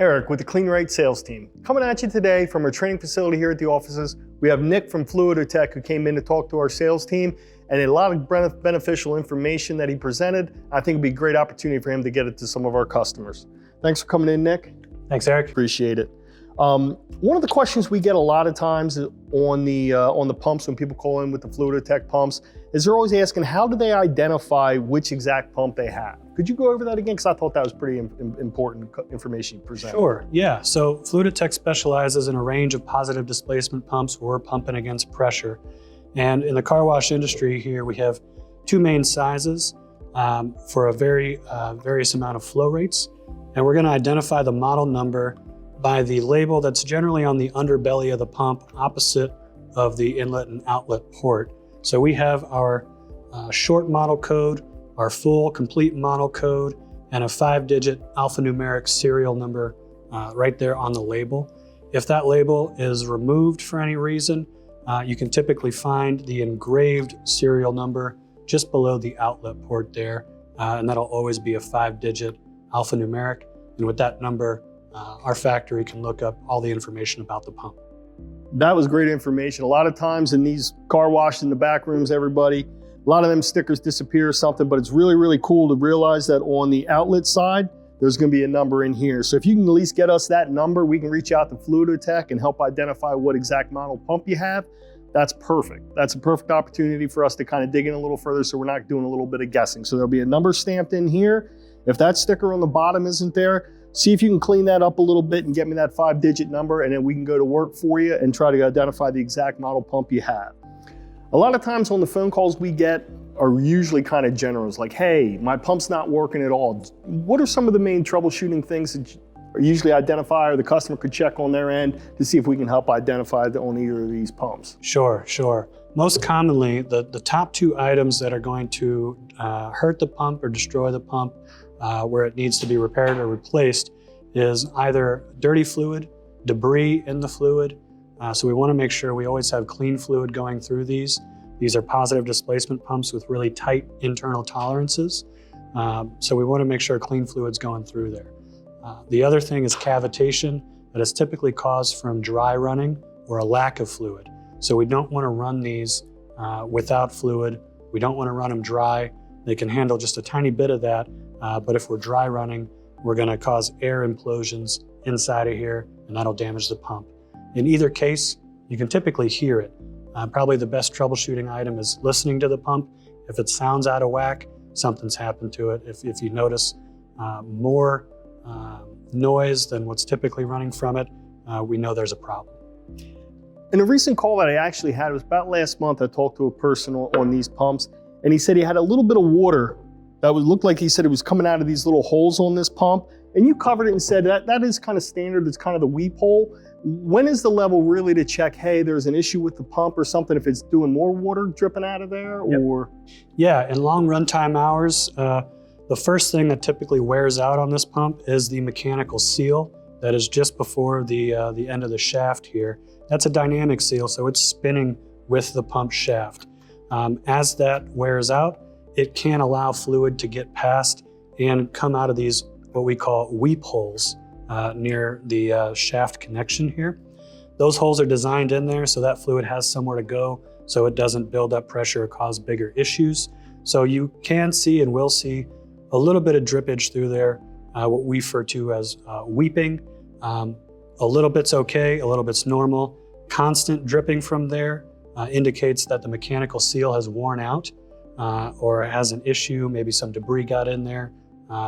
Eric with the Kleen-Rite sales team. Coming at you today from our training facility here at the offices, we have Nick from Fluidotech who came in to talk to our sales team, and a lot of beneficial information that he presented. I think it'd be a great opportunity for him to get it to some of our customers. Thanks for coming in, Nick. Thanks, Eric. Appreciate it. One of the questions we get a lot of times on the pumps when people call in with the Fluidotech pumps is they're always asking, how do they identify which exact pump they have? Could you go over that again? Because I thought that was pretty important information you presented. Sure, yeah. So Fluidotech specializes in a range of positive displacement pumps where we're pumping against pressure. And in the car wash industry here, we have two main sizes for a various amount of flow rates. And we're gonna identify the model number by the label that's generally on the underbelly of the pump opposite of the inlet and outlet port. So we have our short model code, our full complete model code, and a 5-digit alphanumeric serial number right there on the label. If that label is removed for any reason, you can typically find the engraved serial number just below the outlet port there, and that'll always be a 5-digit alphanumeric. And with that number, our factory can look up all the information about the pump. That was great information. A lot of times in these car washes in the back rooms, everybody, a lot of them stickers disappear or something, but it's really, really cool to realize that on the outlet side, there's gonna be a number in here. So if you can at least get us that number, we can reach out to Fluidotech and help identify what exact model pump you have. That's perfect. That's a perfect opportunity for us to kind of dig in a little further so we're not doing a little bit of guessing. So there'll be a number stamped in here. If that sticker on the bottom isn't there, see if you can clean that up a little bit and get me that 5-digit number, and then we can go to work for you and try to identify the exact model pump you have. A lot of times on the phone calls we get are usually kind of generals, like, hey, my pump's not working at all. What are some of the main troubleshooting things that are usually identify or the customer could check on their end to see if we can help identify on either of these pumps? Sure. Most commonly, the top two items that are going to hurt the pump or destroy the pump where it needs to be repaired or replaced is either dirty fluid, debris in the fluid. So we want to make sure we always have clean fluid going through these. These are positive displacement pumps with really tight internal tolerances. So we want to make sure clean fluid's going through there. The other thing is cavitation that is typically caused from dry running or a lack of fluid. So we don't want to run these without fluid. We don't want to run them dry. They can handle just a tiny bit of that, but if we're dry running, we're going to cause air implosions inside of here, and that'll damage the pump. In either case, you can typically hear it. Probably the best troubleshooting item is listening to the pump. If it sounds out of whack, something's happened to it. If you notice more noise than what's typically running from it, we know there's a problem. In a recent call that I actually had, it was about last month, I talked to a person on these pumps, and he said he had a little bit of water that looked like he said it was coming out of these little holes on this pump, and you covered it and said that is kind of standard, it's kind of the weep hole. When is the level really to check, hey, there's an issue with the pump or something, if it's doing more water dripping out of there? Yep. Or? Yeah, in long runtime hours, the first thing that typically wears out on this pump is the mechanical seal that is just before the end of the shaft here. That's a dynamic seal, so it's spinning with the pump shaft. As that wears out, it can allow fluid to get past and come out of these, what we call weep holes near the shaft connection here. Those holes are designed in there so that fluid has somewhere to go so it doesn't build up pressure or cause bigger issues. So you can see and will see a little bit of drippage through there, what we refer to as weeping. A little bit's okay, a little bit's normal. Constant dripping from there indicates that the mechanical seal has worn out or has an issue, maybe some debris got in there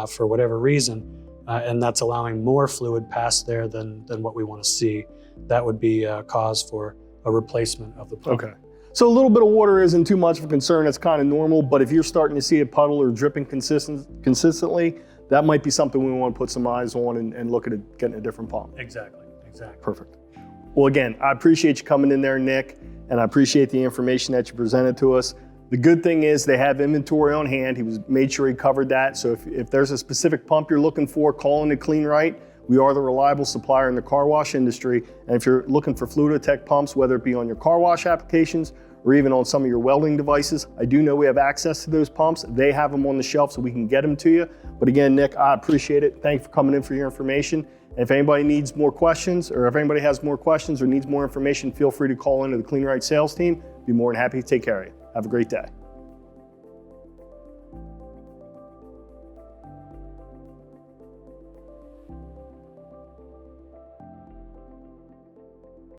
for whatever reason, and that's allowing more fluid past there than what we want to see. That would be a cause for a replacement of the pump. Okay. So a little bit of water isn't too much of a concern, that's kind of normal, but if you're starting to see a puddle or dripping consistently, that might be something we want to put some eyes on and look at getting a different pump. Exactly. Perfect. Well, again, I appreciate you coming in there, Nick, and I appreciate the information that you presented to us. The good thing is they have inventory on hand. He made sure he covered that. So if there's a specific pump you're looking for, call into Kleen-Rite. We are the reliable supplier in the car wash industry. And if you're looking for Fluidotech pumps, whether it be on your car wash applications or even on some of your welding devices, I do know we have access to those pumps. They have them on the shelf so we can get them to you. But again, Nick, I appreciate it. Thank you for coming in for your information. If anybody needs more questions, or if anybody has more questions or needs more information, feel free to call into the Kleen-Rite sales team. Be more than happy to take care of you. Have a great day.